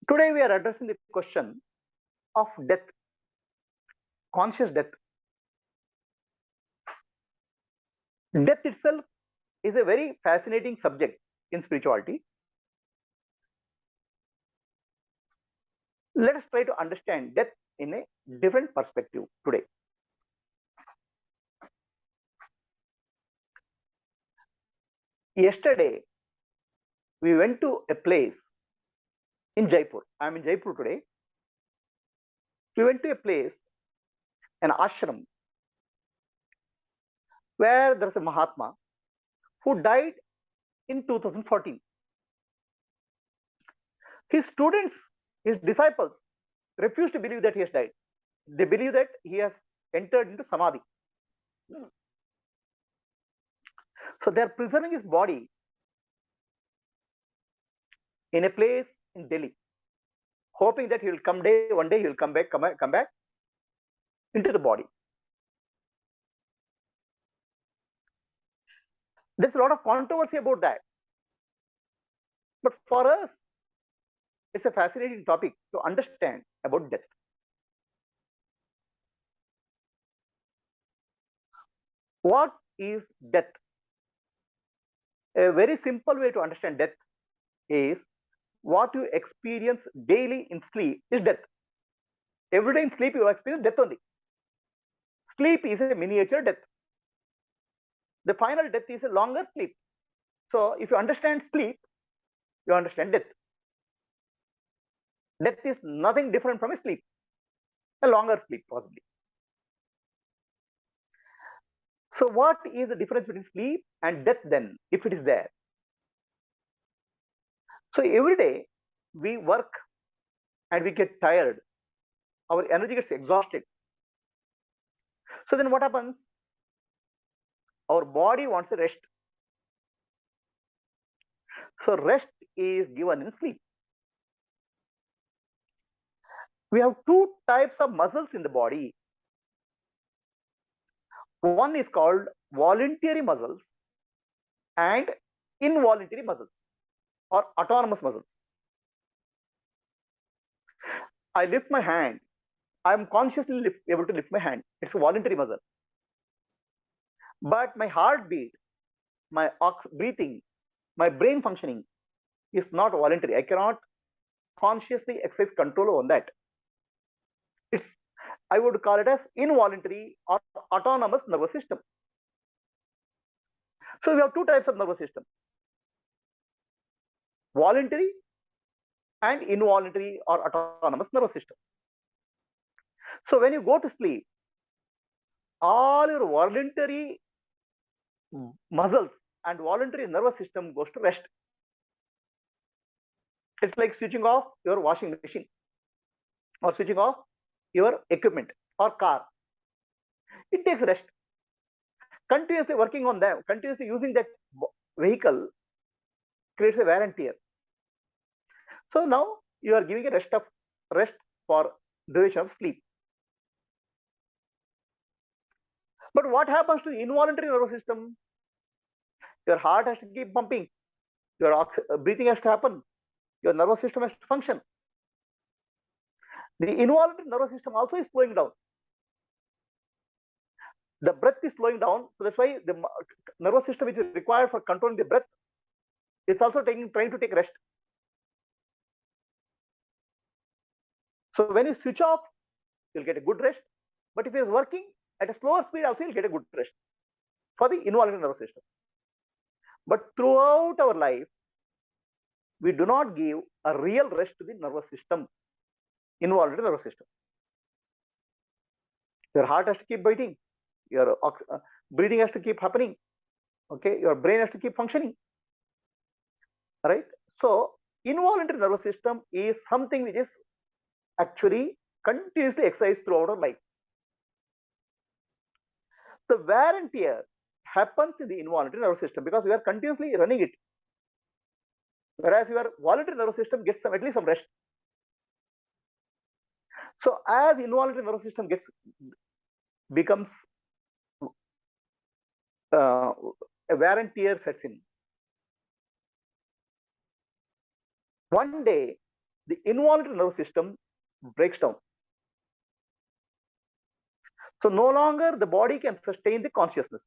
Today we are addressing the question of death, conscious death. Death itself is a very fascinating subject in spirituality. Let us try to understand death in a different perspective today. Yesterday, we went to a place in Jaipur. I am in Jaipur today. We went to a place, an ashram, where there is a Mahatma who died in 2014. His students, his disciples, refuse to believe that he has died. They believe that he has entered into Samadhi. So they are preserving his body in a place in Delhi, hoping that he will one day he will come back into the body. There's a lot of controversy about that. But for us, it's a fascinating topic to understand about death. What is death? A very simple way to understand death is what you experience daily in sleep is death. Every day in sleep you experience death only. Sleep is a miniature death. The final death is a longer sleep. So if you understand sleep, you understand death. Death is nothing different from a sleep, a longer sleep possibly. So what is the difference between sleep and death then, if it is there? So every day we work and we get tired, our energy gets exhausted. So then what happens? Our body wants a rest. So rest is given in sleep. We have two types of muscles in the body. One is called voluntary muscles and involuntary muscles or autonomous muscles. I lift my hand. I am consciously able to lift my hand. It's a voluntary muscle. But my heartbeat, my breathing, my brain functioning is not voluntary. I cannot consciously exercise control on that. I would call it as involuntary or autonomous nervous system. So we have two types of nervous system: voluntary and involuntary or autonomous nervous system. So when you go to sleep, all your voluntary muscles and voluntary nervous system goes to rest. It's like switching off your washing machine or switching off your equipment or car. It takes rest. Continuously working on them, continuously using that vehicle creates a wear and tear. So now you are giving a rest for duration of sleep. But what happens to the involuntary nervous system? Your heart has to keep pumping, your breathing has to happen, your nervous system has to function. The involuntary nervous system also is slowing down. The breath is slowing down, so that's why the nervous system which is required for controlling the breath is also trying to take rest. So when you switch off, you'll get a good rest. But if it is working at a slower speed, also you'll get a good rest for the involuntary nervous system. But throughout our life, we do not give a real rest to the nervous system, involuntary nervous system. Your heart has to keep beating, your breathing has to keep happening, okay, your brain has to keep functioning, right? So involuntary nervous system is something which is actually continuously exercised throughout our life. The wear and tear happens in the involuntary nervous system because we are continuously running it, whereas your voluntary nervous system gets at least some rest. So as involuntary nervous system becomes a wear and tear sets in, one day the involuntary nervous system breaks down. So no longer the body can sustain the consciousness,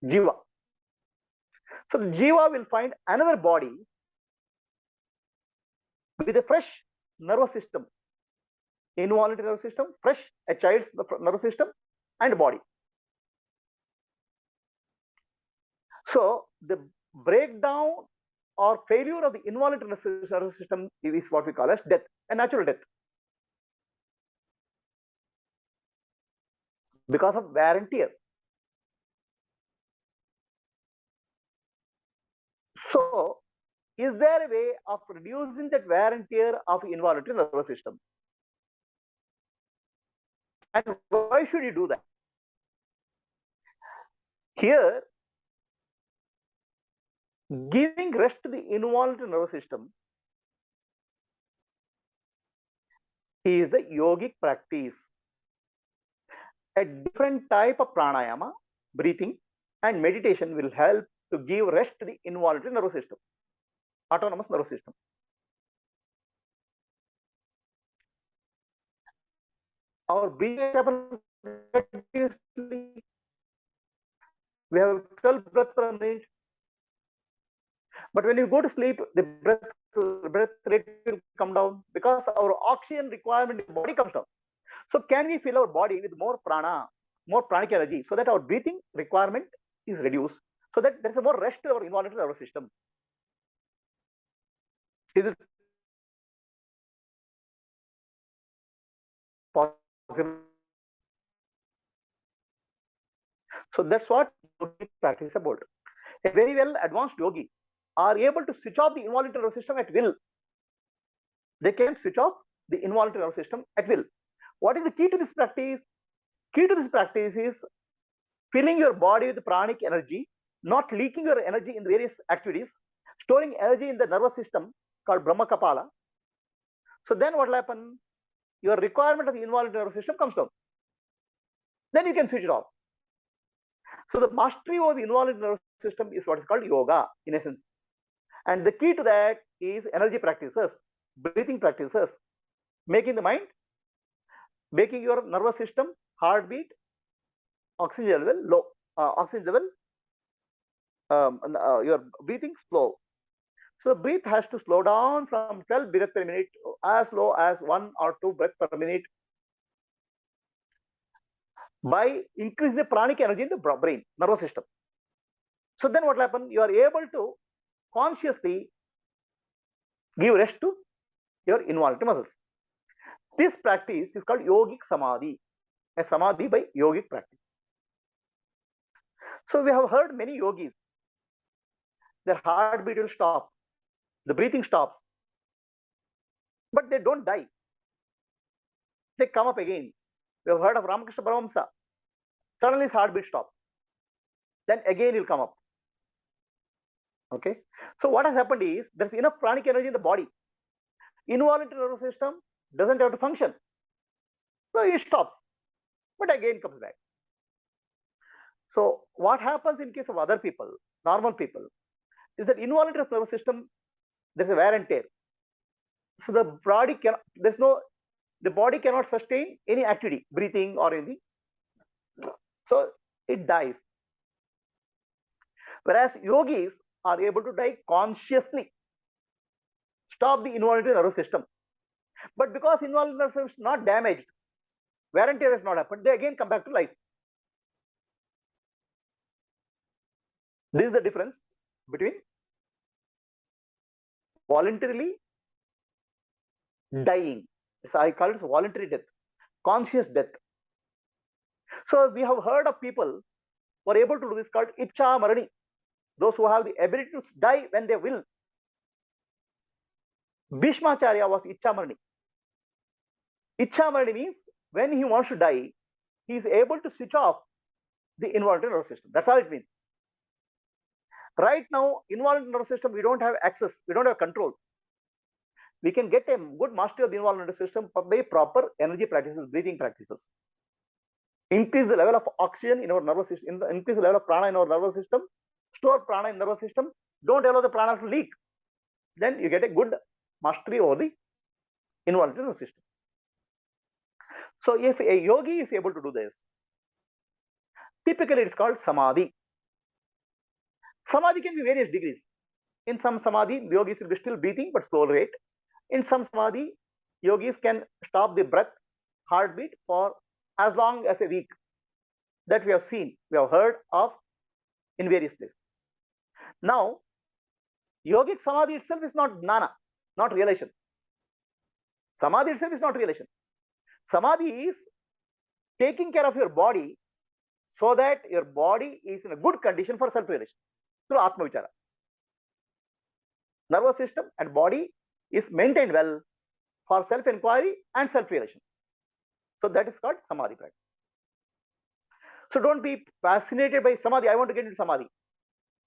jiva. So the jiva will find another body with a fresh nervous system, involuntary nervous system, fresh, a child's nervous system and body. So the breakdown or failure of the involuntary nervous system is what we call as death, a natural death, because of wear and tear. So is there a way of reducing that wear and tear of involuntary nervous system? And why should you do that? Here, giving rest to the involuntary nervous system is the yogic practice. A different type of pranayama, breathing, and meditation will help to give rest to the involuntary nervous system, autonomous nervous system. Our breathing happens continuously. We have 12 breaths per minute. But when you go to sleep, the breath rate will come down because our oxygen requirement in the body comes down. So can we fill our body with more prana, more pranic energy, so that our breathing requirement is reduced, so that there is a more rest to our involuntary nervous system? Is it possible? So that's what yogic practice is about. A very well advanced yogi are able to switch off the involuntary nervous system at will. They can switch off the involuntary nervous system at will. What is the key to this practice? Key to this practice is filling your body with pranic energy, not leaking your energy in various activities, storing energy in the nervous system called Brahma Kapala. So then what will happen? Your requirement of the involuntary nervous system comes down. Then you can switch it off. So the mastery over the involuntary nervous system is what is called yoga in essence. And the key to that is energy practices, breathing practices, making the mind, making your nervous system, heartbeat, oxygen level low, oxygen level, your breathing slow. So the breath has to slow down from 12 breaths per minute as low as 1 or 2 breaths per minute by increasing the pranic energy in the brain, nervous system. So then what will happen? You are able to consciously give rest to your involuntary muscles. This practice is called Yogic Samadhi, a Samadhi by yogic practice. So we have heard many yogis, their heartbeat will stop, the breathing stops, but they don't die. They come up again. We have heard of Ramakrishna Paramahamsa. Suddenly his heartbeat stops. Then again he'll come up. Okay. So what has happened is there's enough pranic energy in the body. Involuntary nervous system doesn't have to function. So it stops. But again comes back. So what happens in case of other people, normal people, is that involuntary nervous system, there's a wear and tear. So the body cannot, the body cannot sustain any activity, breathing or anything. So it dies. Whereas yogis are able to die consciously, stop the involuntary nervous system. But because involuntary nervous system is not damaged, wear and tear has not happened, they again come back to life. This is the difference between voluntarily dying. So I call it voluntary death, conscious death. So we have heard of people who are able to do this called Icha Marani. Those who have the ability to die when they will. Bhishmacharya was Icha Marani. Icha Marani means when he wants to die, he is able to switch off the involuntary nervous system. That's all it means. Right now, involuntary nervous system, we don't have access, we don't have control. We can get a good mastery of the involuntary system by proper energy practices, breathing practices. Increase the level of oxygen in our nervous system, increase the level of prana in our nervous system, store prana in nervous system, don't allow the prana to leak. Then you get a good mastery over the involuntary nervous system. So if a yogi is able to do this, typically it's called samadhi. Samadhi can be various degrees. In some samadhi, yogis will be still breathing but slow rate. In some samadhi, yogis can stop the breath, heartbeat for as long as a week. That we have seen, we have heard of in various places. Now, yogic samadhi itself is not jnana, not realization. Samadhi itself is not realization. Samadhi is taking care of your body so that your body is in a good condition for self-realization through Atma Vichara. Nervous system and body is maintained well for self-enquiry and self-realization. So that is called samadhi practice. So don't be fascinated by samadhi. I want to get into samadhi.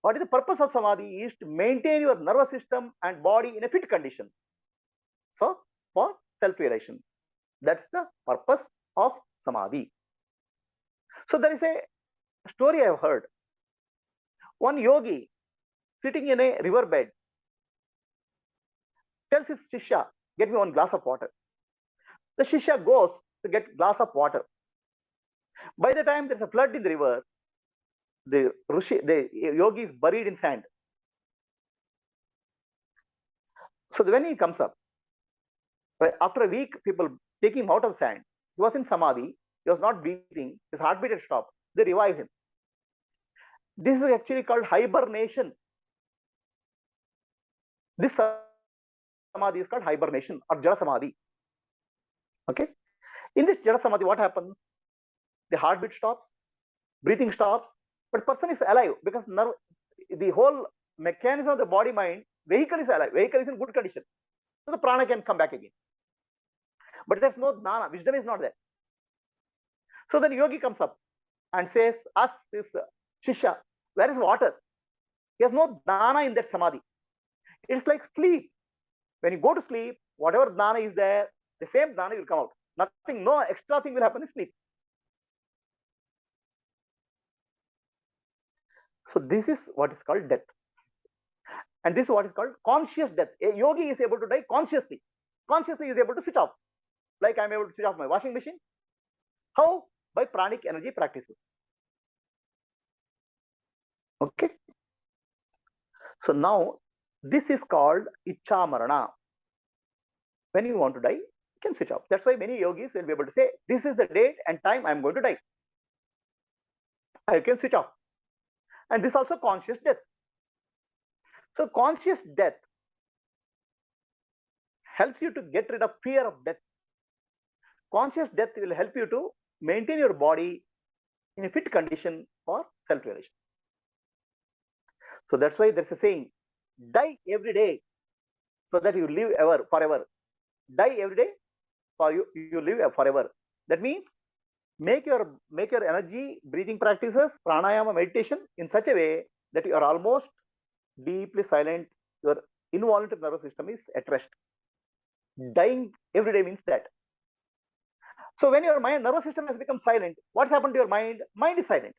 What is the purpose of samadhi? Is to maintain your nervous system and body in a fit condition. So for self-realization, that's the purpose of samadhi. So there is a story I have heard. One yogi sitting in a riverbed tells his shishya, get me one glass of water. The shishya goes to get glass of water. By the time there's a flood in the river, the yogi is buried in sand. So when he comes up, after a week, people take him out of sand. He was in samadhi. He was not breathing. His heartbeat had stopped. They revive him. This is actually called hibernation. This samadhi is called hibernation or jada samadhi. Okay. In this jada samadhi, what happens? The heartbeat stops, breathing stops, but person is alive because the whole mechanism of the body mind vehicle is alive. Vehicle is in good condition. So the prana can come back again. But there's no jnana. Wisdom is not there. So then yogi comes up and says, ask this shishya, where is water? He has no jnana in that samadhi. It's like sleep. When you go to sleep, whatever jnana is there, the same jnana will come out. Nothing, no extra thing will happen in sleep. So this is what is called death. And this is what is called conscious death. A yogi is able to die consciously. Consciously is able to switch off. Like I'm able to switch off my washing machine. How? By pranic energy practices. Okay. So now this is called ichha marana. When you want to die, you can switch off. That's why many yogis will be able to say, this is the date and time I'm going to die. I can switch off. And this also conscious death. So conscious death helps you to get rid of fear of death. Conscious death will help you to maintain your body in a fit condition for self-realization. So that's why there's a saying, die every day so that you live ever, forever. Die every day for you live forever. That means make your energy breathing practices, pranayama meditation in such a way that you are almost deeply silent. Your involuntary nervous system is at rest. Dying every day means that. So when your nervous system has become silent, what's happened to your mind? Mind is silent.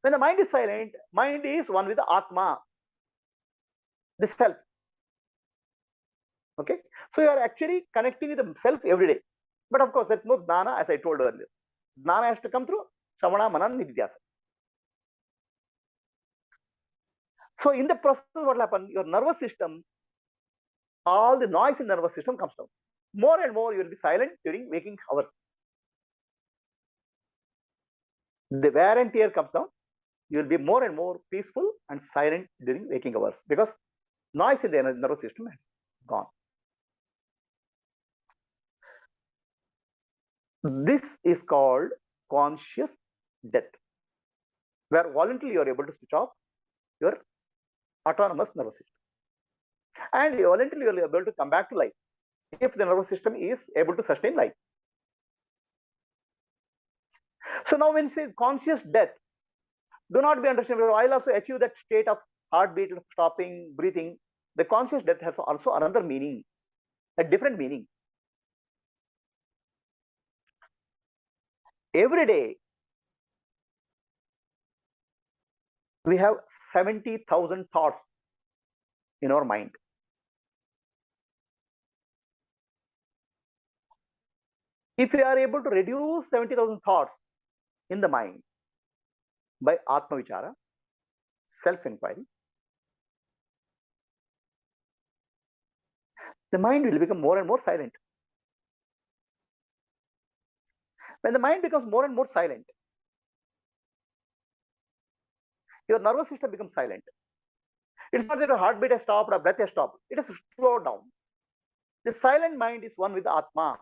When the mind is silent, mind is one with the Atma, the self. Okay. So you are actually connecting with the self every day. But of course, there's no jnana, as I told earlier. Jnana has to come through Shravana, Manan, Nidhyasa. So in the process, what will happen? Your nervous system, all the noise in the nervous system comes down. More and more, you will be silent during waking hours. The wear and tear comes down. You will be more and more peaceful and silent during waking hours because noise in the nervous system has gone. This is called conscious death, where voluntarily you are able to switch off your autonomous nervous system. And voluntarily you are able to come back to life if the nervous system is able to sustain life. So now when you say conscious death, do not be understood, I'll also achieve that state of heartbeat stopping, breathing. The conscious death has also another meaning, a different meaning. Every day, we have 70,000 thoughts in our mind. If you are able to reduce 70,000 thoughts in the mind by Atma Vichara, self-enquiry, the mind will become more and more silent. When the mind becomes more and more silent, your nervous system becomes silent. It's not that your heartbeat has stopped or breath has stopped. It has slowed down. The silent mind is one with Atma,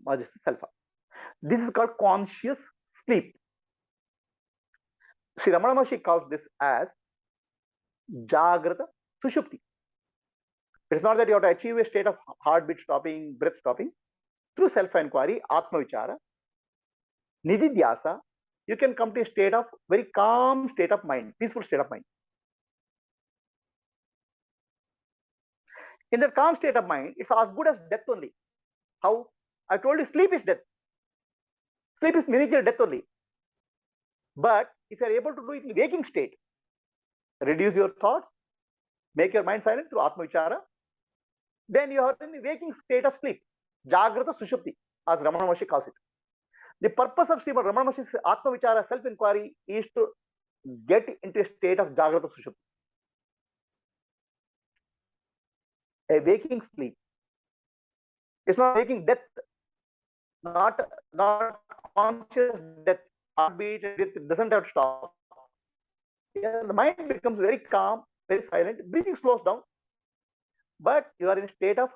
or this is self. This is called conscious sleep. Sri Ramana Maharshi calls this as Jagrata Sushupti. It's not that you have to achieve a state of heartbeat stopping, breath stopping. Through self-enquiry, Atma Vichara, Nididhyasa, you can come to a state of very calm state of mind, peaceful state of mind. In that calm state of mind, it's as good as death only. How? I told you sleep is death. Sleep is miniature death only. But if you are able to do it in waking state, reduce your thoughts, make your mind silent through Atma Vichara, then you are in the waking state of sleep. Jagrata Sushupti, as Ramana Maharshi calls it. The purpose of Srimad Ramana Maharshi's Atma Vichara self-inquiry is to get into a state of Jagrata Sushupti, a waking sleep. It's not waking death, not conscious death. Heartbeat doesn't have to stop. Yeah, the mind becomes very calm, very silent. Breathing slows down, but you are in a state of,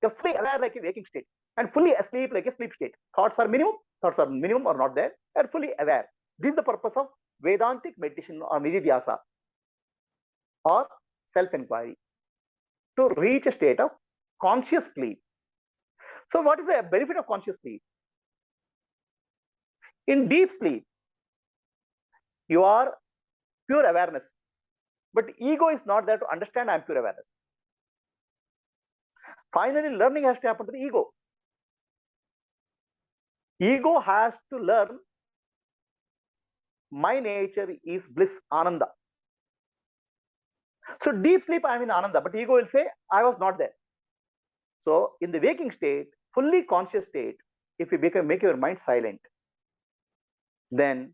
you're fully aware like a waking state and fully asleep like a sleep state. Thoughts are minimum or not there. You're fully aware. This is the purpose of Vedantic meditation or Nididhyasa or self-inquiry, to reach a state of conscious sleep. So what is the benefit of conscious sleep? In deep sleep, you are pure awareness, but ego is not there to understand I am pure awareness. Finally, learning has to happen to the ego. Ego has to learn my nature is bliss, ananda. So deep sleep, I am in ananda, but ego will say I was not there. So in the waking state, fully conscious state, if you make your mind silent, then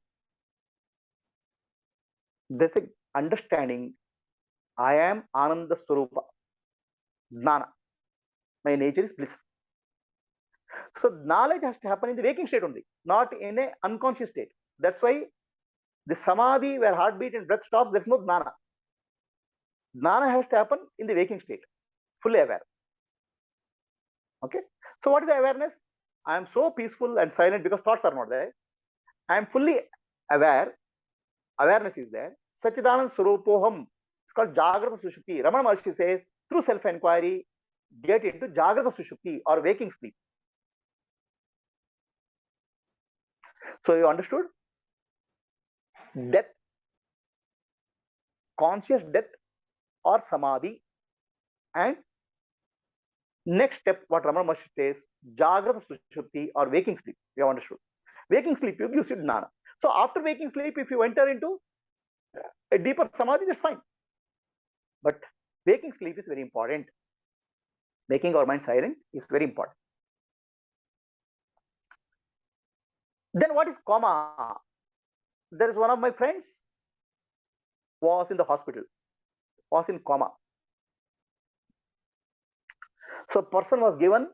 there's a understanding I am ananda swarupa, jnana. My nature is bliss. So knowledge has to happen in the waking state only, not in a unconscious state. That's why the samadhi where heartbeat and breath stops, there's no jnana. Jnana has to happen in the waking state, fully aware. Okay. So what is the awareness? I am so peaceful and silent because thoughts are not there. I am fully aware. Awareness is there. Sachidanand Swarupoham. It's called Jagrata Sushupti. Ramana Maharshi says, through self-enquiry, get into Jagrata Sushupti or waking sleep. So you understood? Death, conscious death or samadhi, and next step, what Ramana Maharshi says, Jagrata Sushupti or waking sleep. You have understood. Waking sleep gives you jnana. So after waking sleep, if you enter into a deeper samadhi, that's fine. But waking sleep is very important. Making our mind silent is very important. Then what is coma? There is one of my friends was in the hospital, was in coma. So person was given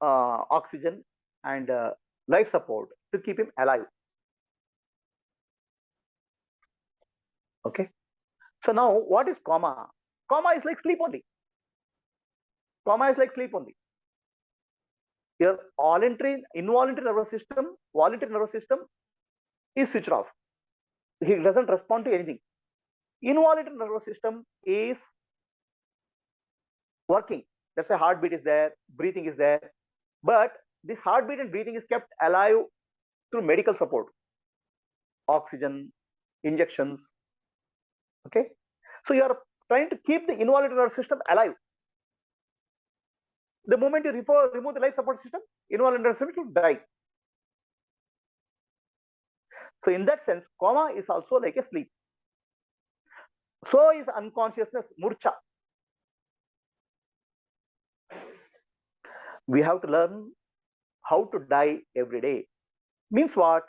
oxygen and life support to keep him alive. Okay. So now what is coma? Coma is like sleep only. Coma is like sleep only. Your involuntary nervous system, voluntary nervous system is switched off. He doesn't respond to anything. Involuntary nervous system is working. That's why heartbeat is there, breathing is there. But this heartbeat and breathing is kept alive through medical support, oxygen, injections. Okay. So you are trying to keep the involuntary nervous system alive. The moment you remove the life support system, involuntary nervous system will die. So in that sense, coma is also like a sleep. So is unconsciousness, murcha. We have to learn how to die every day. Means what?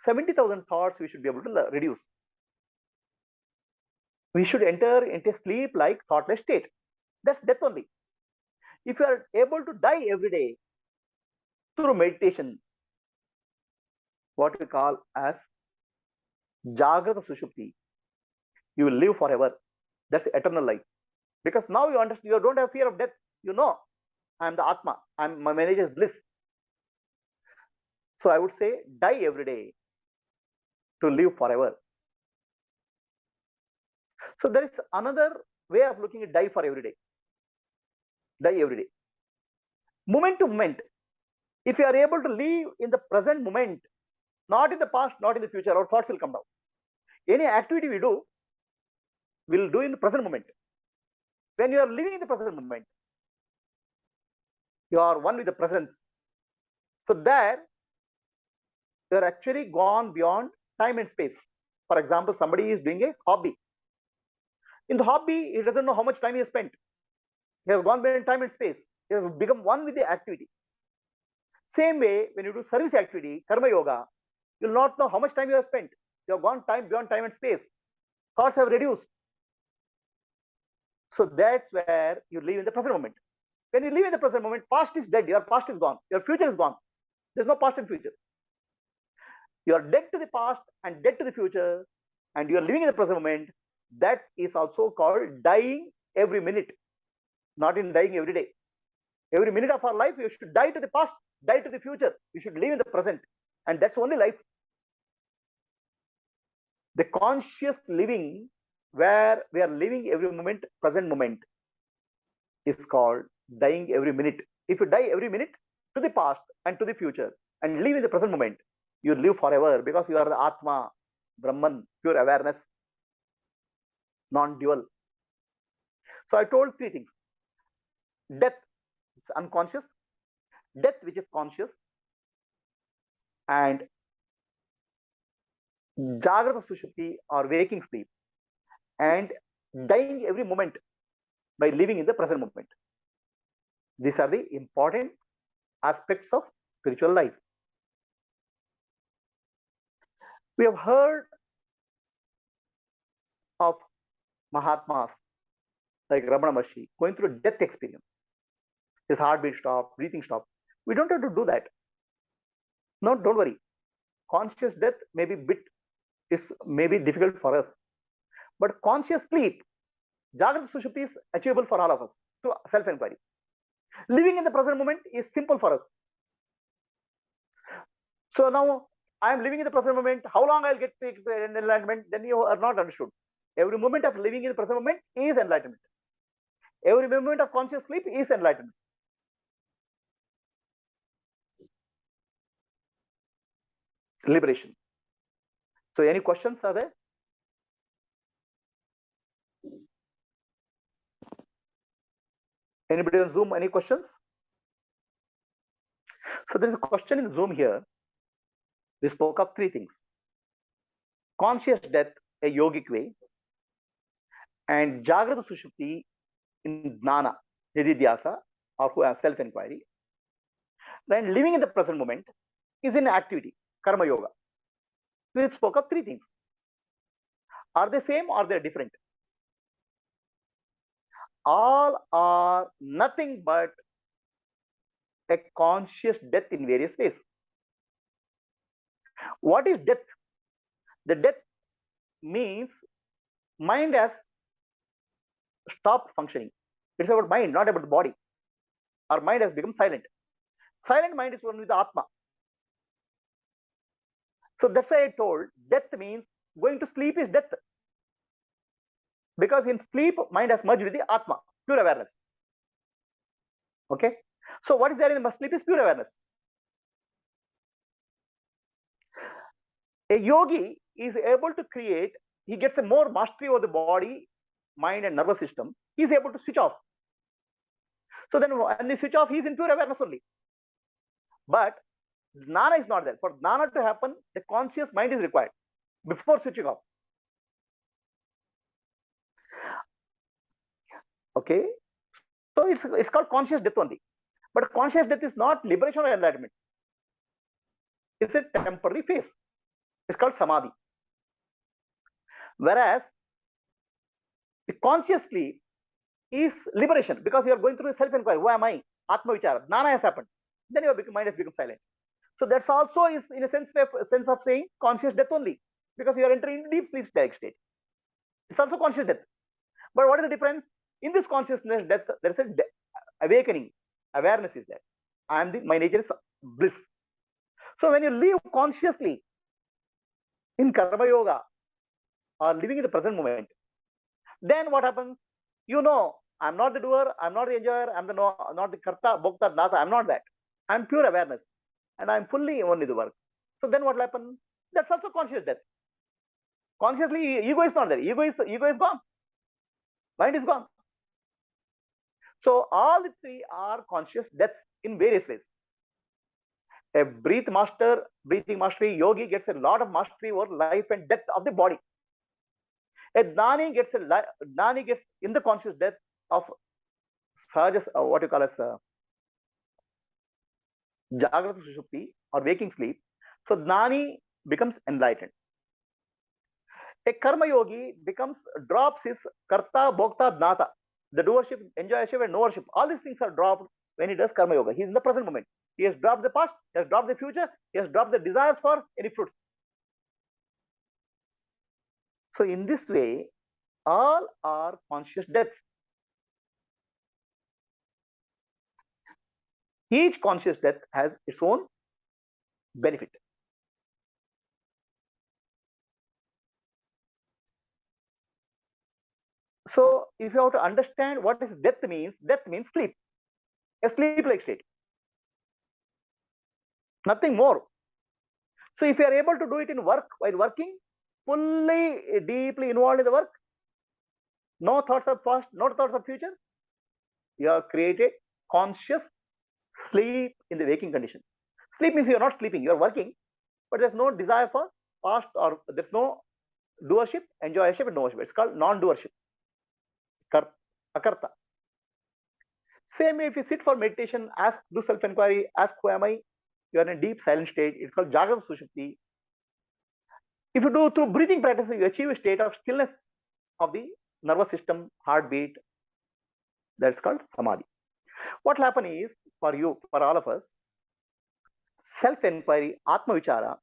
70,000 thoughts we should be able to reduce. We should enter into sleep like thoughtless state. That's death only. If you are able to die every day through meditation, what we call as Jagrata Sushupti, you will live forever. That's eternal life. Because now you understand, you don't have fear of death. You know, I am the Atma. My manager's bliss. So I would say, die every day to live forever. So there is another way of looking at die for every day. Die every day. Moment to moment. If you are able to live in the present moment, not in the past, not in the future, our thoughts will come down. Any activity we do, we'll do in the present moment. When you are living in the present moment, you are one with the presence. So there, you are actually gone beyond time and space. For example, somebody is doing a hobby. In the hobby, he doesn't know how much time he has spent. He has gone beyond time and space. He has become one with the activity. Same way, when you do service activity, karma yoga, you will not know how much time you have spent. You have gone time beyond time and space. Thoughts have reduced. So that's where you live in the present moment. When you live in the present moment, past is dead. Your past is gone. Your future is gone. There's no past and future. You are dead to the past and dead to the future, and you are living in the present moment. That is also called dying every minute, not in dying every day. Every minute of our life, you should die to the past, die to the future. You should live in the present, and that's only life. The conscious living, where we are living every moment, present moment, is called dying every minute. If you die every minute to the past and to the future and live in the present moment, you live forever because you are the Atma, Brahman, pure awareness, non-dual. So I told three things. Death is unconscious, death which is conscious, and Jagrata Sushupti or waking sleep, and dying every moment by living in the present moment. These are the important aspects of spiritual life. We have heard of Mahatmas like Ramana Maharshi going through a death experience. His heartbeat stopped, breathing stopped. We don't have to do that. No, don't worry. Conscious death may be difficult for us, but conscious sleep, Jagrata Sushupti, is achievable for all of us through self-enquiry. Living in the present moment is simple for us. So now I am living in the present moment. How long I'll get to enlightenment? Then you are not understood. Every moment of living in the present moment is enlightenment. Every moment of conscious sleep is enlightenment. Liberation. So any questions are there? Anybody on Zoom, any questions? So there is a question in Zoom here. We spoke of three things. Conscious death, a yogic way, and Jagrata Sushupti in Jnana, Nididhyasa, or who have self-enquiry. Then living in the present moment is in activity, karma yoga. We spoke of three things. Are they same or they are different? All are nothing but a conscious death in various ways. What is death? The death means mind has stopped functioning. It's about mind, not about the body. Our mind has become silent. Silent mind is one with the Atma. So that's why I told death means going to sleep is death. Because in sleep, mind has merged with the Atma, pure awareness. Okay? So what is there in the sleep is pure awareness. A yogi is able to create, he gets a more mastery over the body, mind and nervous system. He is able to switch off. So then when they switch off, he is in pure awareness only. But jnana is not there. For jnana to happen, the conscious mind is required before switching off. Okay? So it's called conscious death only. But conscious death is not liberation or enlightenment. is a temporary phase. It's called samadhi. Whereas the conscious sleep is liberation, because you are going through self-inquiry. Who am I? Atma Vichara. Jnana has happened. Then your mind has become silent. So that's also is in a sense of saying conscious death only, because you are entering deep sleep state. It's also conscious death. But what is the difference? In this consciousness death, there is a awakening. Awareness is there. My nature is bliss. So when you live consciously in karma yoga or living in the present moment, then what happens? You know, I'm not the doer, I'm not the enjoyer, I'm not the karta, bhokta, nata, I'm not that. I'm pure awareness and I'm fully only the work. So then what will happen? That's also conscious death. Consciously, ego is not there. Ego is gone. Mind is gone. So all the three are conscious deaths in various ways. A breathing mastery yogi gets a lot of mastery over life and death of the body. A Gnani gets in the conscious death of sahaja, what you call as Jagrata Sushupti or waking sleep. So Gnani becomes enlightened. A karma yogi drops his karta, bhokta, jnata, the doership, enjoyership, and knowership. All these things are dropped when he does karma yoga. He is in the present moment. He has dropped the past, he has dropped the future, he has dropped the desires for any fruits. So in this way, all are conscious deaths. Each conscious death has its own benefit. So if you have to understand what is death means sleep, a sleep-like state, nothing more. So if you are able to do it in work, while working, fully deeply involved in the work, no thoughts of past, no thoughts of future, you have created conscious sleep in the waking condition. Sleep means you are not sleeping, you are working, but there's no desire for past, or there's no doership, enjoyership, and knowership. It's called non-doership, akarta. Same way, if you sit for meditation, do self-inquiry, ask who am I, you are in a deep silent state. It's called Jagrata Sushupti. If you do through breathing practice, you achieve a state of stillness of the nervous system, heartbeat. That's called samadhi. What will happen is, for you, for all of us, self-inquiry, Atma Vichara,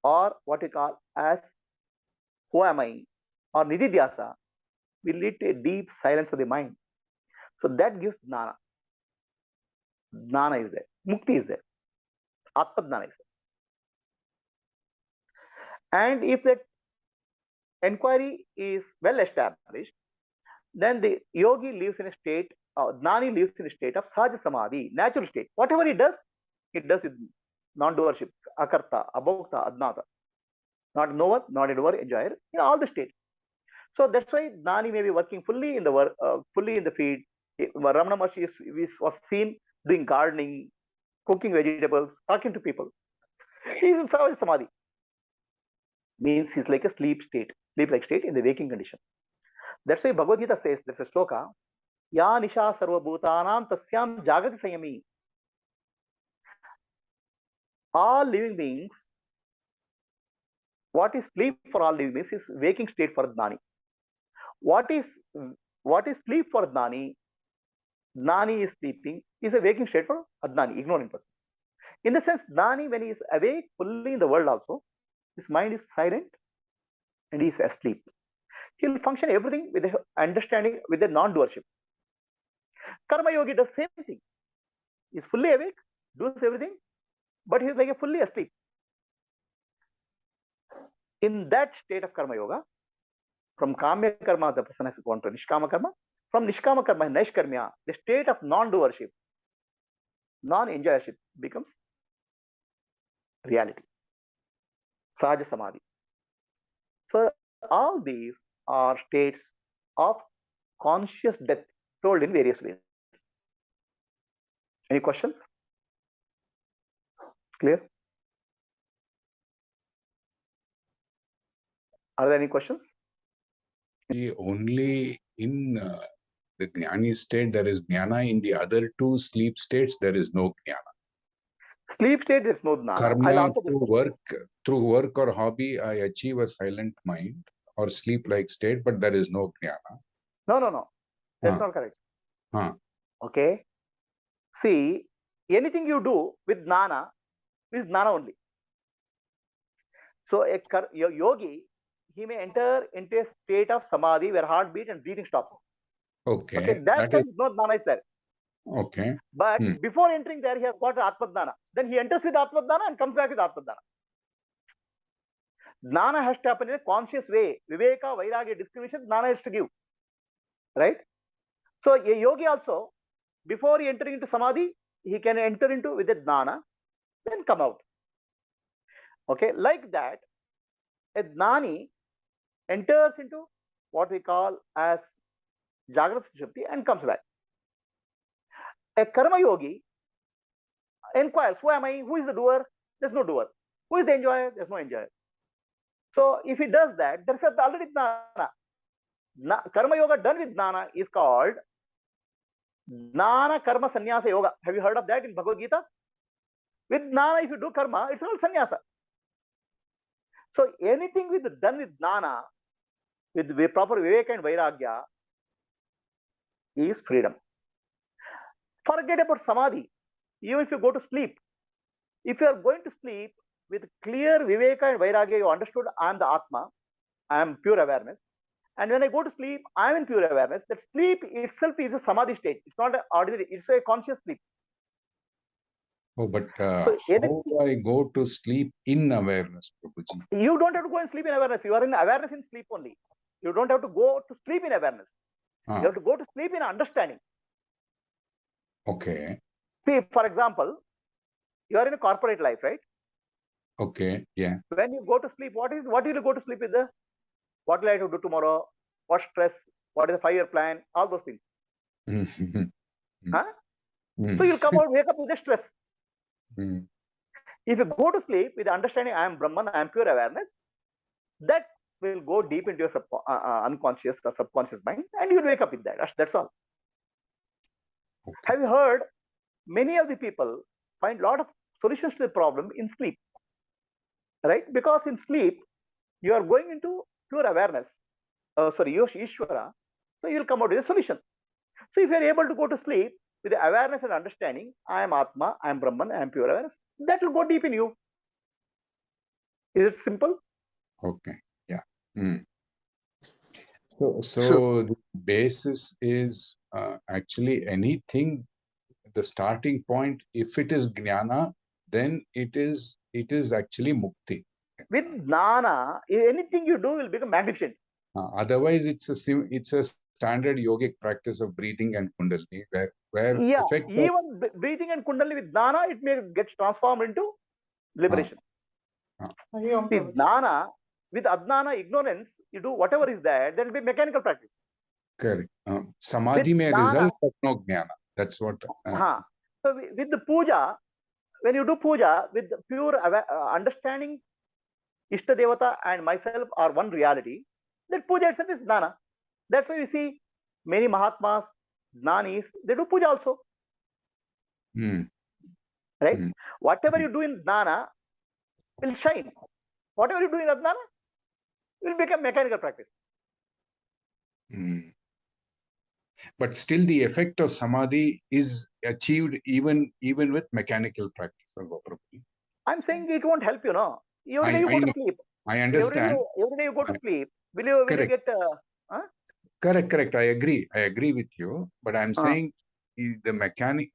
or what we call as who am I, or nididhyasa, will lead to a deep silence of the mind. So that gives jnana. Jnana is there. Mukti is there. Atma jnana is there. And if that inquiry is well established, then the yogi lives in a state, Gnani lives in a state of sahaja samadhi, natural state. Whatever he does with non-doership, akarta, abhokta, adnata. Not knower, not a doer, enjoyer, in all the states. So that's why Gnani may be working fully in the work, fully in the field. Ramana Maharshi was seen doing gardening, cooking vegetables, talking to people. He is in sahaja samadhi. Means he's like a sleep-like state in the waking condition. That's why Bhagavad Gita says, there's a shloka, Ya nisha sarva bhutanam tasyam jagati sayami. All living beings, what is sleep for all living beings is waking state for Gnani. What is sleep for Gnani? Gnani is sleeping, is a waking state for Adnani, ignorant person. In the sense, Gnani, when he is awake fully in the world also, his mind is silent and he is asleep. He'll function everything with the understanding, with the non-doership. Karma yogi does same thing. He's fully awake, does everything, but he's like a fully asleep. In that state of karma yoga, from kamya karma, the person has gone to nishkama karma. From nishkama karma, naishkarmya, the state of non-doership, non-enjoyership becomes reality. Sahaja samadhi. So all these are states of conscious death told in various ways. Any questions? Clear? Are there any questions? Only in the Jnani state there is Jnana. In the other two sleep states, there is no Jnana. Sleep state, there is no jnana. I'll Karma answer this question. through work or hobby, I achieve a silent mind or sleep-like state, but there is no jnana. No. That's Huh. not correct. Huh. Okay. See, anything you do with jnana is jnana only. So a yogi, he may enter into a state of samadhi where heartbeat and breathing stops. Okay, that time no jnana is there. Okay. But before entering there, he has got Atma jnana. Then he enters with Atma jnana and comes back with Atma jnana. Jnana has to happen in a conscious way. Viveka, Vairagya, discrimination, jnana has to give. Right? So a yogi also, before entering into samadhi, he can enter into with a jnana, then come out. Okay, like that, a jnani enters into what we call as Jagrata Shakti and comes back. A karma yogi inquires, who am I? Who is the doer? There's no doer. Who is the enjoyer? There's no enjoyer. So if he does that, there's already jnana. Karma yoga done with jnana is called jnana karma sannyasa yoga. Have you heard of that in Bhagavad Gita? With jnana, if you do karma, it's called sannyasa. So anything done with jnana, with proper viveka and vairagya, is freedom. Forget about samadhi. Even if you go to sleep, if you are going to sleep with clear viveka and vairagya, you understood I am the Atma, I am pure awareness. And when I go to sleep, I am in pure awareness. That sleep itself is a samadhi state. It's not an ordinary, it's a conscious sleep. Oh, but so how do I go to sleep in awareness, Prabhuji? You don't have to go and sleep in awareness. You are in awareness in sleep only. You don't have to go to sleep in awareness. You have to go to sleep in understanding. Okay. See, for example, you are in a corporate life, right? Okay, yeah. When you go to sleep, what will you go to sleep with? What will I have to do tomorrow? What stress? What is the 5-year plan? All those things. Huh? So you'll come out, wake up with the stress. If you go to sleep with the understanding I am Brahman, I am pure awareness, that will go deep into your unconscious or subconscious mind, and you'll wake up with that. That's all. Okay. Have you heard many of the people find a lot of solutions to the problem in sleep? Right? Because in sleep, you are going into pure awareness. Ishvara. So you'll come out with a solution. So if you are able to go to sleep with the awareness and understanding, I am Atma, I am Brahman, I am pure awareness, that will go deep in you. Is it simple? Okay. Yeah. So the basis is actually anything. The starting point, if it is jnana, then it is actually mukti. With jnana, anything you do will become magnificent. Otherwise, it's a standard yogic practice of breathing and kundalini, where even breathing and kundalini with jnana, it may get transformed into liberation. See, jnana with adnana, ignorance, you do whatever is there, there will be mechanical practice. Correct. Samadhi may result, but no jnana. That's what. So with the puja, when you do puja with pure understanding, Ishta Devata and myself are one reality, that puja itself is jnana. That's why we see many Mahatmas, Jnanis, they do puja also. Right? Whatever you do in jnana will shine. Whatever you do in adnana will become mechanical practice. But still, the effect of samadhi is achieved even with mechanical practice. I'm saying it won't help you, no. Every day you go to sleep. I understand. Every day you go to sleep. Will you get? Correct. I agree with you. But I'm saying the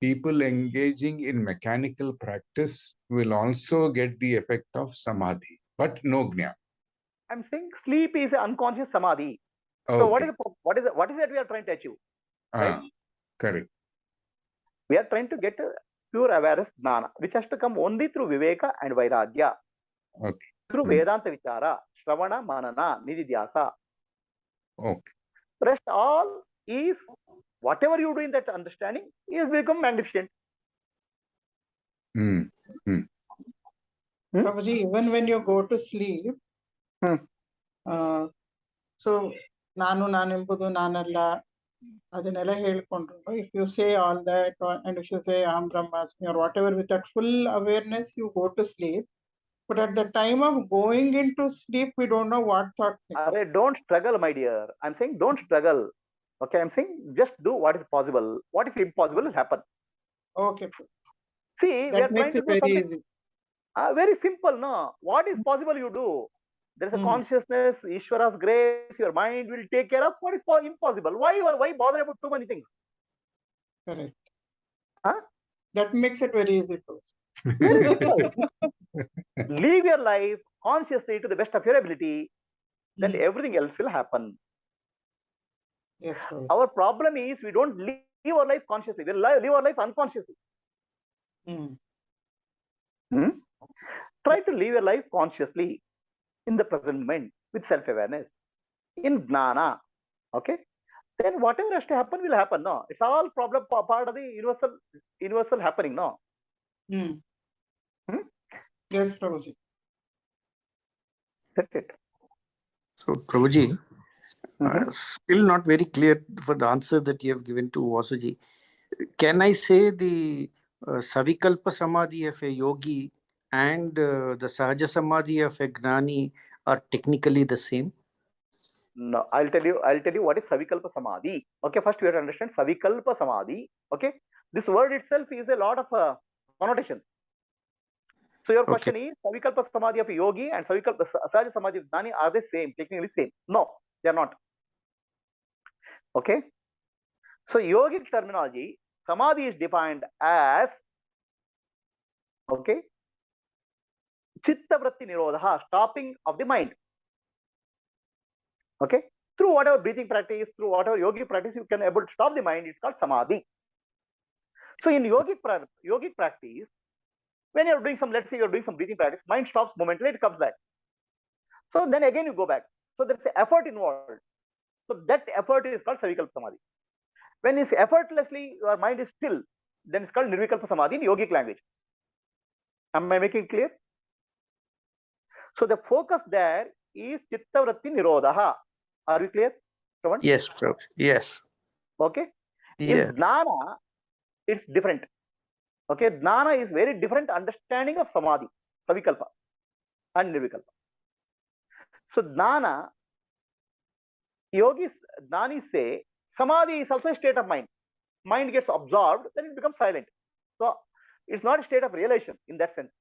people engaging in mechanical practice will also get the effect of samadhi, but no jnana. I'm saying sleep is an unconscious samadhi. Okay. So what is that we are trying to achieve? Right? Correct. We are trying to get pure awareness jnana, which has to come only through viveka and vairagya. Okay. Through Vedanta Vichara, Shravana, Manana, Nididhyasa. Okay. Rest all is whatever you do in that understanding is become magnificent. Prabhuji, even when you go to sleep, so nanu nanenbudu nanalla, ಅದನ್ನೆಲ್ಲ ಹೇಳ್ಕೊಂಡ್ರು. If you say all that, and if you say Aham Brahmasmi or whatever, with that full awareness, you go to sleep. But at the time of going into sleep, we don't know what thought. Don't struggle, my dear. I'm saying don't struggle. Okay, I'm saying just do what is possible. What is impossible will happen. Okay. See, we That are makes trying to it do very something easy. very simple. No, what is possible you do. There is a consciousness, Ishvara's grace. Your mind will take care of what is impossible. Why bother about too many things? Correct. Huh? That makes it very easy to. Very simple. Live your life consciously to the best of your ability. Then everything else will happen. Yes, Prabhuji. Our problem is we don't live our life consciously. We live our life unconsciously. Try to live your life consciously in the present moment with self-awareness, in jnana. Okay, then whatever has to happen will happen. No, it's all problem part of the universal happening. No. Yes, Prabhuji. That's it. So, Prabhuji, still not very clear for the answer that you have given to Vasuji. Can I say the Savikalpa Samadhi of a yogi and the Sahaja Samadhi of a Gnani are technically the same? No, I'll tell you what is Savikalpa Samadhi. Okay, first we have to understand Savikalpa Samadhi. Okay, this word itself is a lot of connotations. So your question is Savikalpa Samadhi of a yogi and Sahaja Samadhi of Gnani, are they same, technically same? No, they are not. Okay, so yogic terminology, Samadhi is defined as, okay, Chitta Vritti Nirodha, stopping of the mind. Okay, through whatever breathing practice, through whatever yogic practice, you can able to stop the mind. It's called Samadhi. So in yogic practice, when you're doing some, let's say you're doing some breathing practice, mind stops momentarily, it comes back. So then again you go back. So there's an effort involved. So that effort is called Savikalpa Samadhi. When it's effortlessly, your mind is still, then it's called Nirvikalpa Samadhi in yogic language. Am I making clear? So the focus there is Chitta Vritti Nirodha. Are we clear? Someone? Yes, Prabhuji. Yes. Okay. Yeah. In Jnana, it's different. Okay, Jnana is very different understanding of Samadhi, Savikalpa and Nirvikalpa. So Jnana, yogis, Jnanis say, Samadhi is also a state of mind. Mind gets absorbed, then it becomes silent. So it's not a state of realization in that sense.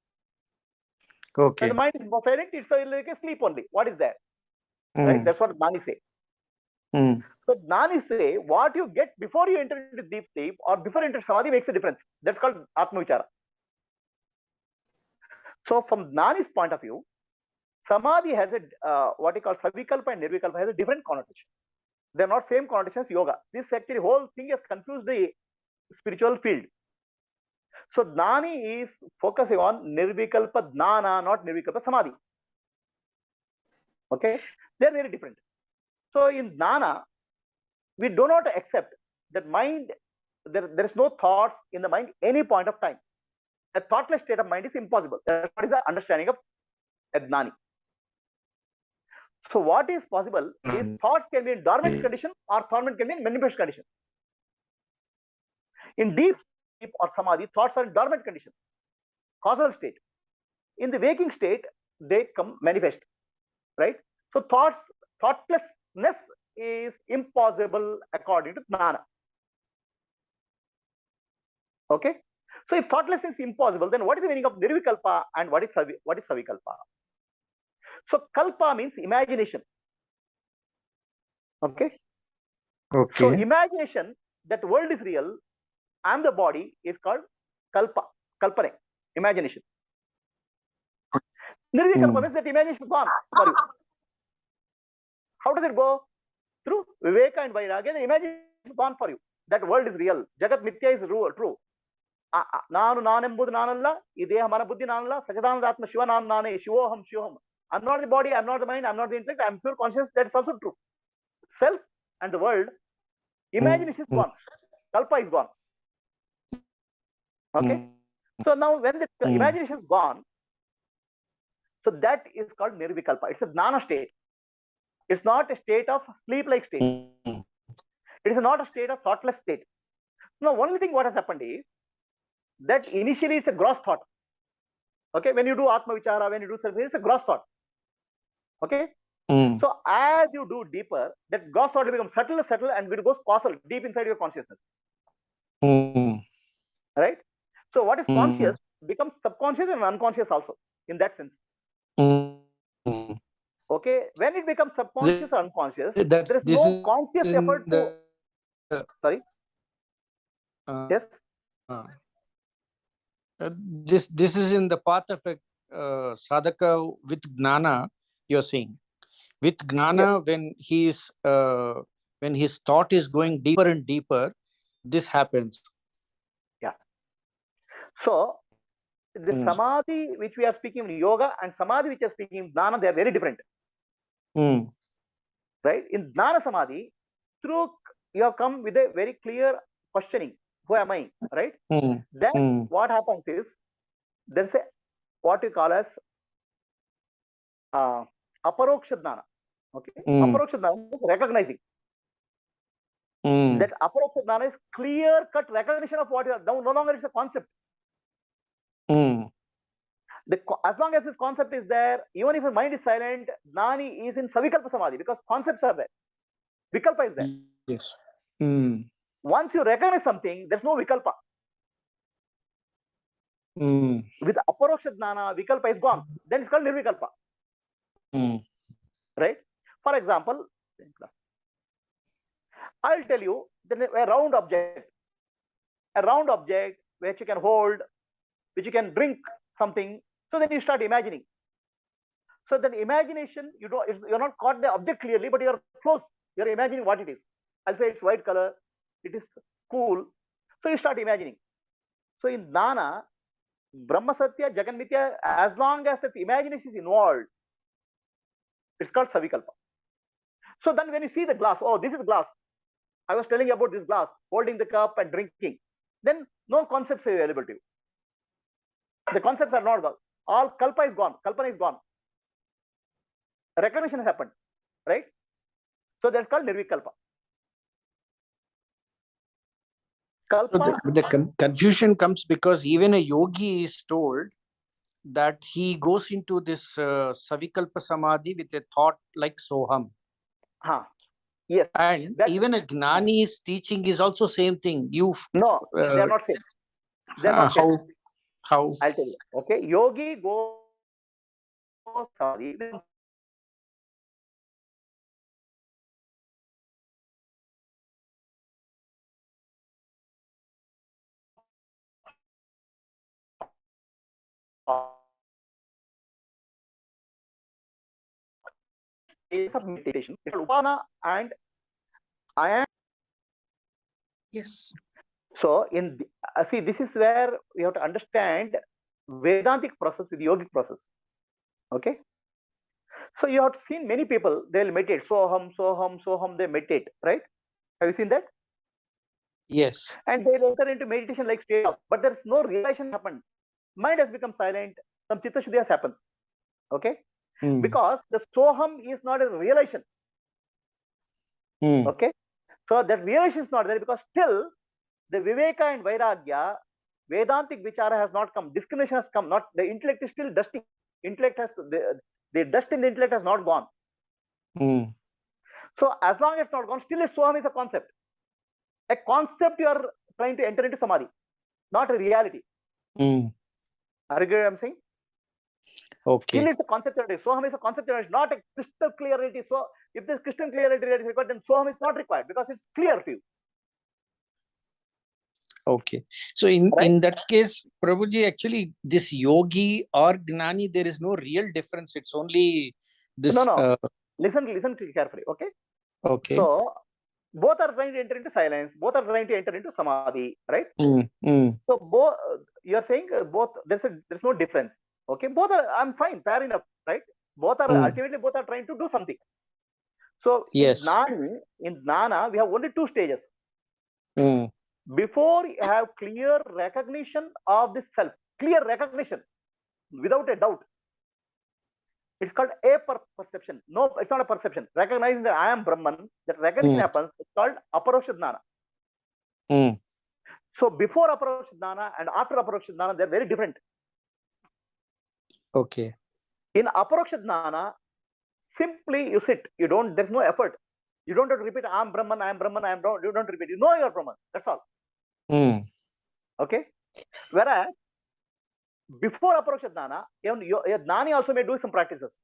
Okay. When the mind is silent, it's like a sleep only. What is that? Right? That's what Jnanis say. So Jnanis say, what you get before you enter into deep sleep or before you enter Samadhi makes a difference. That's called Atma Vichara. So from Jnani's point of view, Samadhi has a what you call Savikalpa and Nirvikalpa has a different connotation. They're not same connotation as yoga. This actually whole thing has confused the spiritual field. So Jnani is focusing on Nirvikalpa Jnana, not Nirvikalpa Samadhi. Okay, they're very different. So in Jnana, we do not accept that mind, there is no thoughts in the mind any point of time. A thoughtless state of mind is impossible. That is the understanding of a Jnani. So what is possible is thoughts can be in dormant condition or thought can be in manifest condition. In deep sleep or Samadhi, thoughts are in dormant condition, causal state. In the waking state, they come manifest, right? So thoughtlessness is impossible according to Jnana. Okay, so if thoughtlessness is impossible, then what is the meaning of Nirvikalpa and what is Savikalpa? So Kalpa means imagination. Okay. So imagination that world is real, I'm the body is called Kalpa, Kalpane, imagination. Nirvikalpa means that imagination is gone for you. How does it go? Through Viveka and Vairagya, the imagination is gone for you. That world is real. Jagat Mithya is true. Nanu Nanembudu Nanalla, Ideha Manabuddhi Nanalla, Sajadan Atma Shiva Nan Nane, Shivoham Shivoham. I'm not the body, I'm not the mind, I'm not the intellect, I'm pure consciousness. That is also true. Self and the world, imagination is gone. Kalpa is gone. Okay. So now when the imagination is gone, so that is called Nirvikalpa. It's a Jnana state. It's not a state of sleep-like state. It is not a state of thoughtless state. Now, only thing what has happened is that initially it's a gross thought. Okay, when you do Atma Vichara, when you do self, it's a gross thought. Okay, so as you do deeper, that gross thought will become subtle, and it goes causal, deep inside your consciousness. Right? So what is conscious becomes subconscious and unconscious also, in that sense. Okay, when it becomes subconscious or unconscious, there is no conscious effort to. Sorry. Yes. This is in the path of a sadhaka with gnana. You're saying with gnana, yes. When his thought is going deeper and deeper, this happens. Yeah. So the samadhi which we are speaking in yoga and samadhi which we are speaking in gnana, they are very different. Right? In gnana samadhi, through you have come with a very clear questioning. Who am I? Right? Then what happens is there's a what you call as aparoksha gnana. Okay, aparoksha gnana is recognizing. That aparoksha gnana is clear-cut recognition of what you are. No longer it's a concept. As long as this concept is there, even if the mind is silent, gnani is in savikalpa samadhi because concepts are there. Vikalpa is there. Yes. Once you recognize something, there's no vikalpa. With aparoksha gnana, vikalpa is gone. Then it's called nirvikalpa. Right? For example, I'll tell you a round object which you can hold, which you can drink something. So then you start imagining. So that imagination, you're not caught the object clearly, but you're close. You're imagining what it is. I'll say it's white color. It is cool. So you start imagining. So in Dana, Brahma Satya, Jagan Mithya, as long as that imagination is involved, it's called Savikalpa. So then when you see the glass, oh, this is glass. I was telling you about this glass, holding the cup and drinking. Then no concepts are available to you. The concepts are not gone. All kalpa is gone. Kalpana is gone. Recognition has happened, right? So that's called nirvikalpa. Kalpa. So the confusion comes because even a yogi is told that he goes into this savikalpa samadhi with a thought like soham. Yes. And even a gnani's teaching is also same thing. No, they are not same. They are not same. How? I'll tell you. Okay, yogi goes samadhi. Of meditation, it's upana and I am. Yes. So in see, this is where we have to understand Vedantic process with yogic process. Okay. So you have seen many people, they'll meditate. Soham, they meditate, right? Have you seen that? Yes. And they'll enter into meditation like state of, but there's no realization happened. Mind has become silent. Some chitta shuddhi has happens. Okay. Because the soham is not a realization. Okay. So that realization is not there because still the viveka and vairagya, Vedantic Vichara has not come. Discrimination has come. Not the intellect is still dusty. Intellect has the dust in the intellect has not gone. So as long as it's not gone, still a soham is a concept. A concept you are trying to enter into samadhi, not a reality. Are you getting what I'm saying? Okay. Still it's a concept. Soham is a concept. It's not a crystal clarity. So if this crystal clarity is required, then soham is not required because it's clear to you. Okay. So in that case, Prabhuji, actually this yogi or gnani, there is no real difference. It's only this. No. Listen carefully. Okay. Okay. So both are trying to enter into silence. Both are trying to enter into samadhi, right? So both you are saying both. There's no difference. Okay. Both are. I'm fine. Fair enough. Right. Both are ultimately both are trying to do something. So yes. in Gnana, we have only two stages. Before you have clear recognition of the self, clear recognition without a doubt. It's called a perception. No, it's not a perception. Recognizing that I am Brahman, that recognition happens. It's called aparoksha jnana. So before aparoksha jnana and after aparoksha jnana, they're very different. Okay. In aparoksha jnana, simply you sit. You don't. There's no effort. You don't have to repeat. I am Brahman. I am Brahman. I am Brahman. You don't repeat. You know you are Brahman. That's all. Okay. Whereas before aparoksha jnana, even a jnani also may do some practices.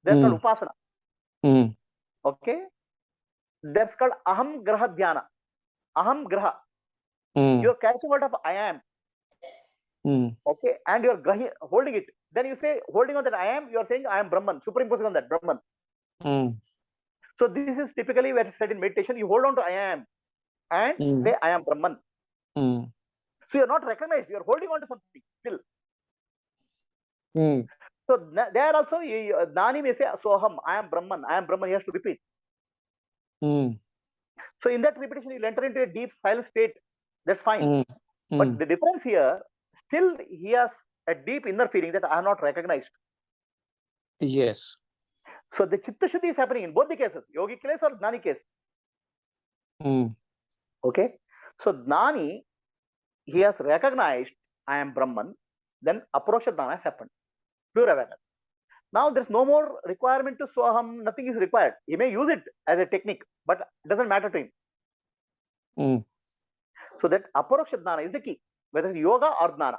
That's called upasana. Okay. That's called aham graha dhyana. Aham graha. You're catching out of I am. Okay. And you're holding it. Then you say, holding on that I am, you're saying I am Brahman, superimposing on that Brahman. So this is typically where it's said in meditation, you hold on to I am and say I am Brahman. So you're not recognized, you're holding on to something still. So there also, Nani may say, Soham, I am Brahman, he has to repeat. So in that repetition, you'll enter into a deep silent state. That's fine. But the difference here, still he has a deep inner feeling that I am not recognized. Yes. So the Chitta Shuddhi is happening in both the cases, yogic case or Gnani case. Okay. So Gnani, he has recognized I am Brahman, then Aparoksha Jnana has happened. Pure awareness. Now there's no more requirement to Soham, nothing is required. He may use it as a technique, but it doesn't matter to him. So that Aparoksha Jnana is the key, whether it's yoga or Jnana.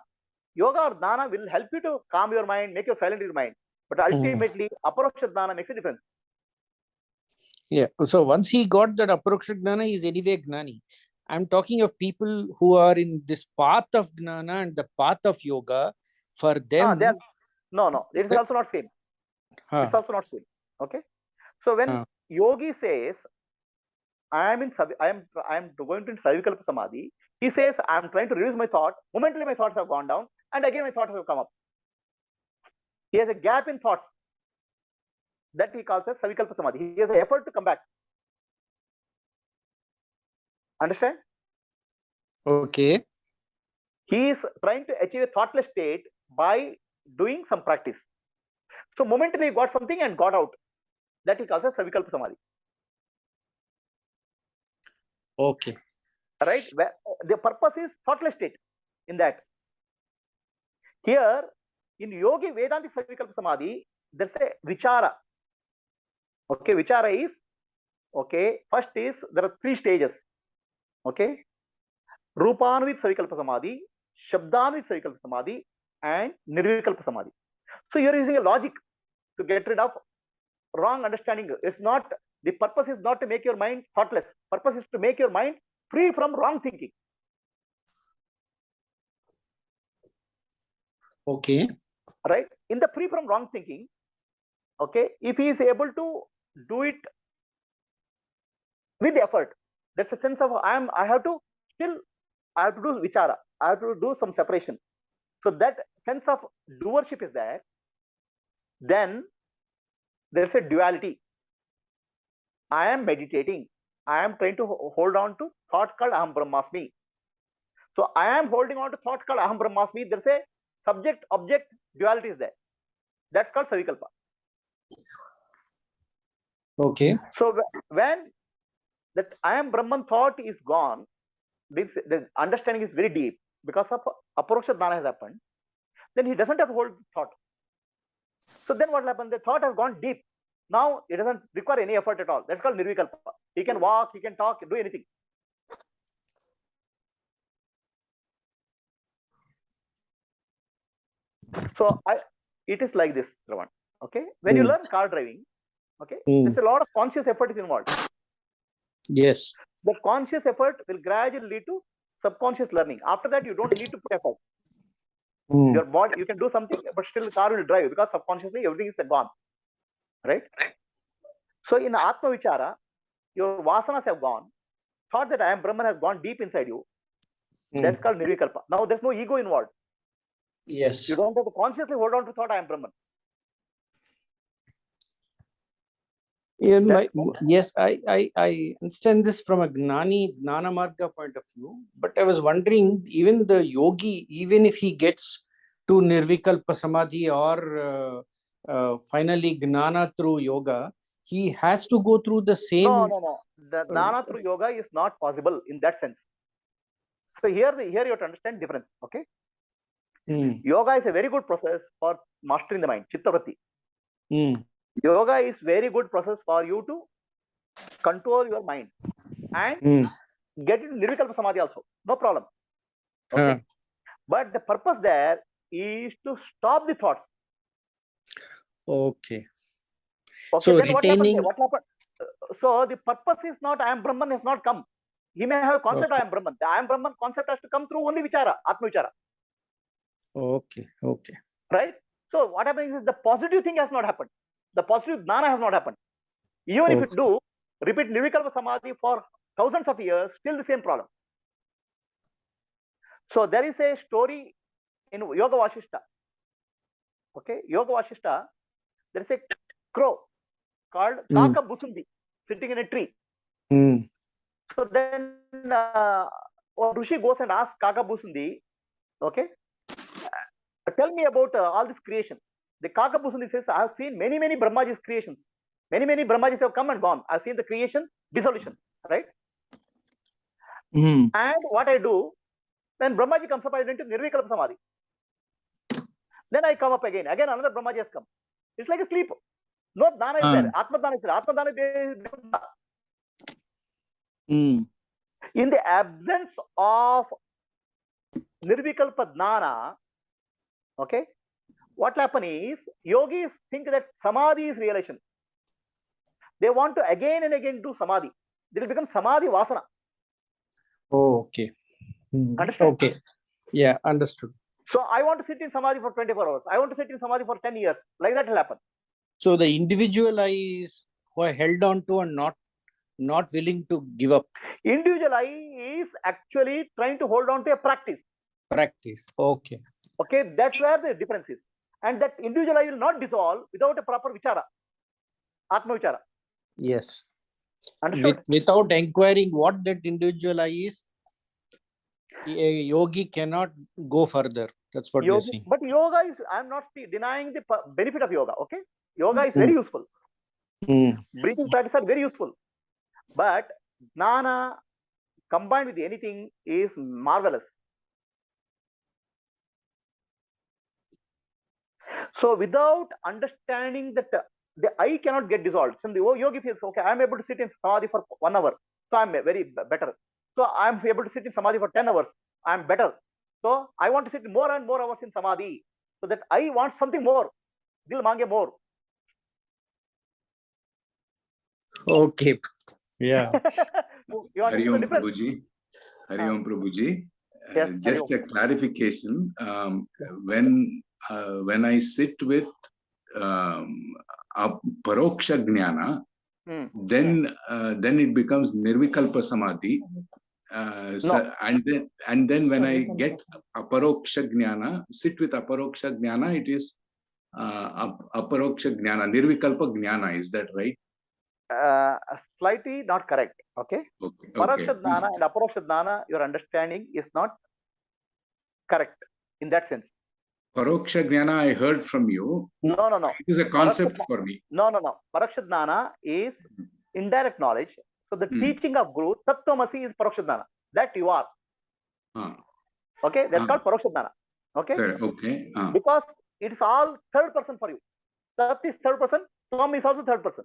Yoga or Jnana will help you to calm your mind, make you silent your mind. But ultimately, Aparoksha Jnana makes a difference. Yeah. So once he got that Aparoksha Jnana, he is anyway Gnani. I'm talking of people who are in this path of Jnana and the path of yoga. For them, no, it is also not same. It's also not same. Okay. So when yogi says, I am going to Self-Enquiry Samadhi, he says, I am trying to reduce my thought. Momentarily, my thoughts have gone down, and again, my thoughts have come up. He has a gap in thoughts that he calls as Self-Enquiry Samadhi. He has an effort to come back. Understand? Okay. He is trying to achieve a thoughtless state by doing some practice. So momentarily, he got something and got out. That he calls as Self-Enquiry Samadhi. Okay. Right? The purpose is thoughtless state in that. Here, in Yogi Vedantic Self-Enquiry Samadhi, there's a Vichara. Okay, Vichara is, okay, first is, there are 3 stages. Okay. Rupanvit Self-Enquiry Samadhi, Shabdanvit Self-Enquiry Samadhi, and Nirvikalpa Samadhi. So you're using a logic to get rid of wrong understanding. It's not, the purpose is not to make your mind thoughtless. Purpose is to make your mind free from wrong thinking. Okay. Right? In the free from wrong thinking, okay, if he is able to do it with effort, that's a sense of I have to do Vichara. I have to do some separation. So that sense of doership is there. Then there's a duality. I am meditating. I am trying to hold on to thought called Aham Brahmasmi. So I am holding on to thought called Aham Brahmasmi. There's a subject-object duality is there. That's called Savikalpa. Okay. So when that I am Brahman thought is gone, the understanding is very deep because of Aparoksha Jnana has happened. Then he doesn't have to hold thought. So then what happens? The thought has gone deep. Now it doesn't require any effort at all. That's called Nirvikalpa. He can walk, he can talk, do anything. So it is like this, Ravan. Okay. When you learn car driving, okay, there's a lot of conscious effort is involved. Yes. The conscious effort will gradually lead to subconscious learning. After that, you don't need to put effort. Your body, you can do something, but still the car will drive because subconsciously everything is gone. Right? So in Atma Vichara, your vasanas have gone. Thought that I am Brahman has gone deep inside you. That's called Nirvikalpa. Now there's no ego involved. Yes. You don't have to consciously hold on to thought I am Brahman. Yes, I understand this from a Gnana Marga point of view, but I was wondering, even the yogi, even if he gets to Nirvikalpa Samadhi or finally gnana through yoga, he has to go through the same. No. The gnana through yoga is not possible in that sense. So here you have to understand difference. Okay. Yoga is a very good process for mastering the mind, chittavritti. Yoga is very good process for you to control your mind and get into nirvikalpa samadhi also. No problem. Okay. But the purpose there is to stop the thoughts. Okay. So then retaining... what happened? So the purpose is not I am Brahman has not come. He may have a concept I am Brahman. The I am Brahman concept has to come through only Vichara, Atma Vichara. Okay. Right? So what happens is the positive thing has not happened. The positive gnana has not happened. Even if you do repeat nirvikalpa samadhi for thousands of years, still the same problem. So there is a story in Yoga Vasishta. Okay, Yoga Vasishta, there is a crow called Kaka Busundi sitting in a tree. So then Rishi goes and asks Kaka Busundi, okay, tell me about all this creation. The Kaka Busundi says, I have seen many Brahmaji's creations. Many Brahmajis have come and gone. I've seen the creation, dissolution, right? And what I do, when Brahmaji comes up, I went to Nirvikalpa Samadhi. Then I come up again. Again, another Brahmaji has come. It's like a sleep. No dana is there. Atma dana is there. Atma dana is there. In the absence of Nirvikalpa Dana, okay, what will happen is, yogis think that Samadhi is realization. They want to again and again do Samadhi. They will become Samadhi Vasana. Oh, okay. Understand? Okay. Yeah, understood. So I want to sit in Samadhi for 24 hours. I want to sit in Samadhi for 10 years. Like that will happen. So the individual I is who are held on to and not willing to give up. Individual I is actually trying to hold on to a practice. Okay. Okay, that's where the difference is. And that individual I will not dissolve without a proper Vichara. Atma Vichara. Yes. Understood? Without inquiring what that individual I is, a yogi cannot go further. That's what you're saying. But yoga is, I'm not denying the benefit of yoga. Okay, yoga is very useful. Breathing practice are very useful. But gnana combined with anything is marvelous. So without understanding that the I cannot get dissolved. So the yogi feels, okay, I'm able to sit in samadhi for 1 hour. So I'm very better. So I'm able to sit in samadhi for 10 hours. I'm better. So I want to sit more and more hours in samadhi. So that I want something more. Dil mange more. Okay. Yeah. Hari Om Prabhuji. Hari Om Prabhuji. Yes, just a clarification. When I sit with paroksha jnana, then it becomes nirvikalpa samadhi. And then when I get aparoksha jnana, sit with aparoksha jnana, it is aparoksha jnana, nirvikalpa jnana. Is that right? Slightly not correct. Okay. Paraksha jnana and aparoksha jnana, your understanding is not correct in that sense. Paroksha jnana, I heard from you. No. It is a concept for me. No. Paraksha jnana is indirect knowledge. So the teaching of Guru, Tattvamasi is Paraksha jnana. That you are. Okay, that's called Paraksha jnana. Okay. Okay. Because it's all third person for you. Tat is third person. Tvam is also third person.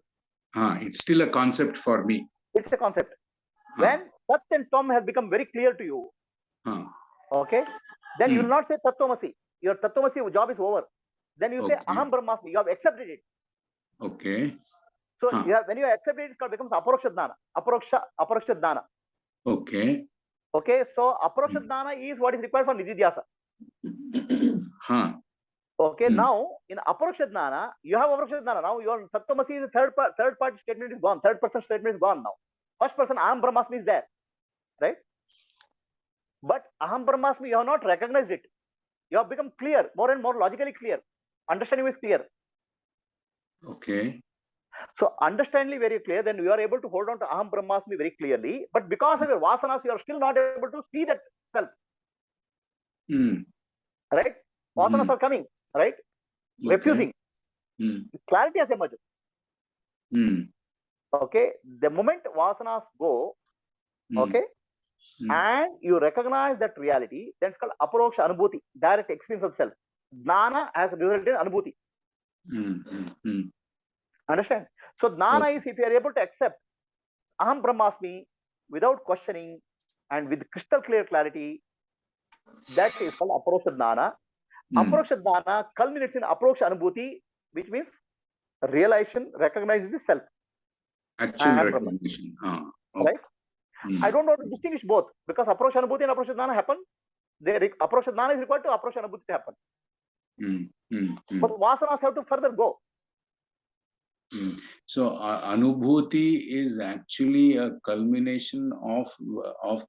It's still a concept for me. It's a concept. When Tat and Tvam has become very clear to you, okay, then you will not say Tattvamasi. Your Tattvamasi job is over. Then you say Aham Brahmasmi. You have accepted it. Okay. So when you accept it, it becomes Aparoksha Dana. Aparoksha Dana. Okay. Okay. So Aparoksha Dana is what is required for Nididhyasa. Okay. Now in Aparoksha Dana, you have Aparoksha Dana. Now your Tattvamasi is the third party statement is gone. Third person statement is gone now. First person Aham Brahmasmi is there. Right? But Aham Brahmasmi, you have not recognized it. You have become clear, more and more logically clear. Understanding is clear. Okay. So understanding very clear, then you are able to hold on to Aham Brahmasmi very clearly. But because of your vasanas, you are still not able to see that self. Right? Vasanas are coming, right? Okay. Refusing. Clarity has emerged. Mm. Okay, the moment vasanas go, okay, and you recognize that reality, then it's called aparoksha anubhuti, direct experience of self. Jnana has resulted in anubhuti. Understand? So jnana is if you are able to accept aham brahmasmi without questioning and with crystal clear clarity, that is called aparoksha jnana. Aparoksha jnana culminates in aparoksha anubhuti, which means realization, recognizing the self. Actual recognition. Okay. Right? I don't want to distinguish both because aparoksha anubhuti and aparoksha jnana happen. Aparoksha jnana is required to aparoksha anubhuti to happen. But vasanas have to further go. So anubhuti is actually a culmination of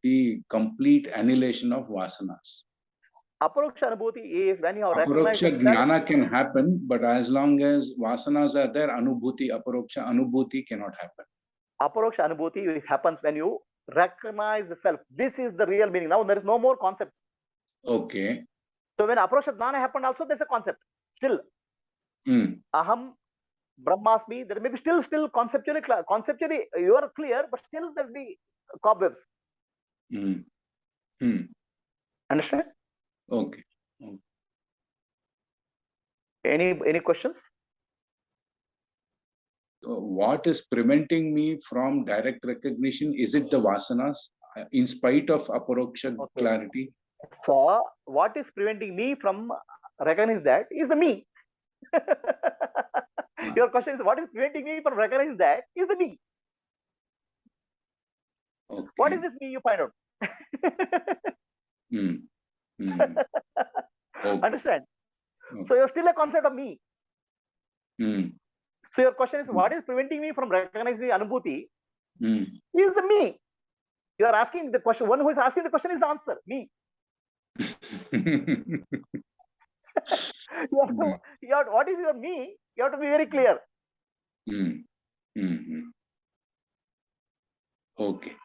the complete annihilation of vasanas. Aparoksha anubhuti is when you have recognized Aparoksha jnana can happen, but as long as vasanas are there, aparoksha anubhuti cannot happen. Aparoksha anubhuti happens when you recognize the self. This is the real meaning. Now there is no more concepts. Okay. So when aparoksha jnana happened, also there's a concept. Still, aham brahmasmi. There may be still conceptually you are clear, but still there will be cobwebs. Understand? Okay. Any questions? What is preventing me from direct recognition? Is it the vasanas in spite of aparoksha clarity? So what is preventing me from recognizing that is the me. Your question is what is preventing me from recognizing that is the me. Okay. What is this me? You find out. Okay. Understand? So you're still a concept of me. So your question is what is preventing me from recognizing the anubhuti is the me. You are asking the question. One who is asking the question is the answer. Me. What is your me? You have to be very clear. Okay.